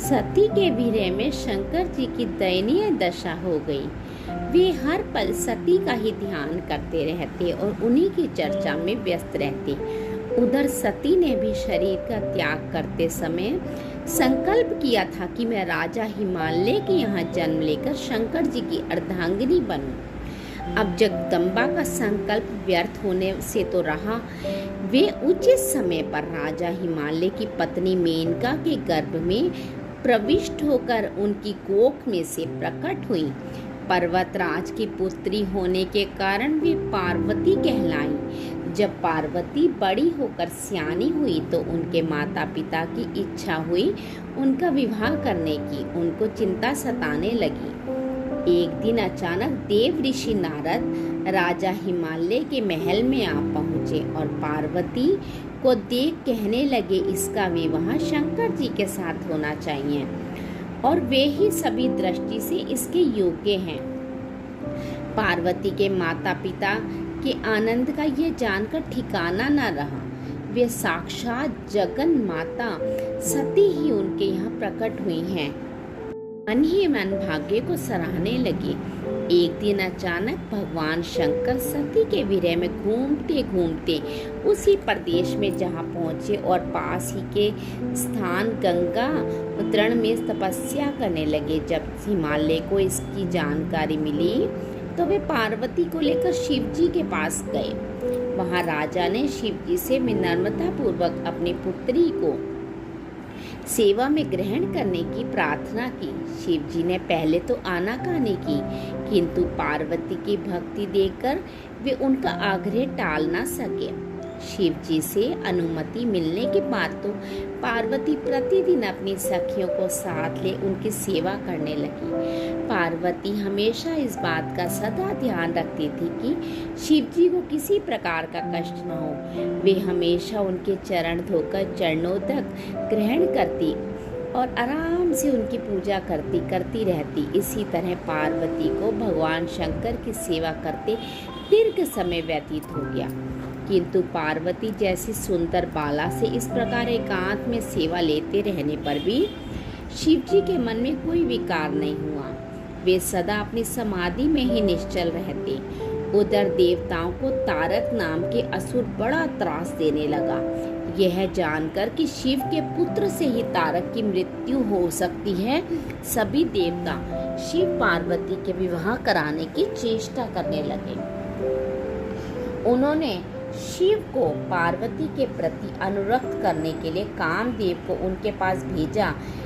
सती के विरह में शंकर जी की दयनीय दशा हो गई। वे हर पल सती का ही ध्यान करते रहते और उन्हीं की चर्चा में व्यस्त रहते। उधर सती ने भी शरीर का त्याग करते समय संकल्प किया था कि मैं राजा हिमालय के यहाँ जन्म लेकर शंकर जी की अर्धांगिनी बनूं। अब जगदम्बा का संकल्प व्यर्थ होने से तो रहा, वे उचित समय पर राजा हिमालय की पत्नी मेनका के गर्भ में प्रविष्ट होकर उनकी कोख में से प्रकट हुई। पर्वतराज की पुत्री होने के कारण वे पार्वती कहलाई। जब पार्वती बड़ी होकर सियानी हुई तो उनके माता पिता की इच्छा हुई उनका विवाह करने की। उनको चिंता सताने लगी। एक दिन अचानक देव ऋषि नारद राजा हिमालय के महल में आ पहुँचे और पार्वती को देख कहने लगे, इसका विवाह शंकर जी के साथ होना चाहिए और वे ही सभी दृष्टि से इसके योग्य हैं। पार्वती के माता पिता के आनंद का ये जानकर ठिकाना न रहा। वे साक्षात जगन माता सती ही उनके यहाँ प्रकट हुई हैं। मन ही मन भाग्य को सराहने लगे। एक दिन अचानक भगवान शंकर सती के विरह में घूमते घूमते उसी प्रदेश में जहाँ पहुँचे और पास ही के स्थान गंगा तरण में तपस्या करने लगे। जब हिमालय को इसकी जानकारी मिली तो वे पार्वती को लेकर शिव जी के पास गए। वहाँ राजा ने शिव जी से विनम्रता पूर्वक अपनी पुत्री को सेवा में ग्रहण करने की प्रार्थना की। शिव जी ने पहले तो आनाकानी की, किंतु पार्वती की भक्ति देखकर वे उनका आग्रह टाल ना सके। शिव जी से अनुमति मिलने के बाद तो पार्वती प्रतिदिन अपनी सखियों को साथ ले उनकी सेवा करने लगी। पार्वती हमेशा इस बात का सदा ध्यान रखती थी कि शिव जी को किसी प्रकार का कष्ट न हो। वे हमेशा उनके चरण धोकर चरणों तक ग्रहण करती और आराम से उनकी पूजा करती रहती। इसी तरह पार्वती को भगवान शंकर की सेवा करते दीर्घ समय व्यतीत हो गया, किंतु पार्वती जैसी सुंदर बाला से इस प्रकार एकांत में सेवा लेते रहने पर भी शिव जी के मन में कोई विकार नहीं हुआ। वे सदा अपनी समाधि में ही निश्चल रहते। उधर देवताओं को तारक नाम के असुर बड़ा त्रास देने लगा। यह जानकर कि शिव के पुत्र से ही तारक की मृत्यु हो सकती है, सभी देवता शिव पार्वती के विवाह कराने की चेष्टा करने लगे। उन्होंने शिव को पार्वती के प्रति अनुरक्त करने के लिए कामदेव को उनके पास भेजा।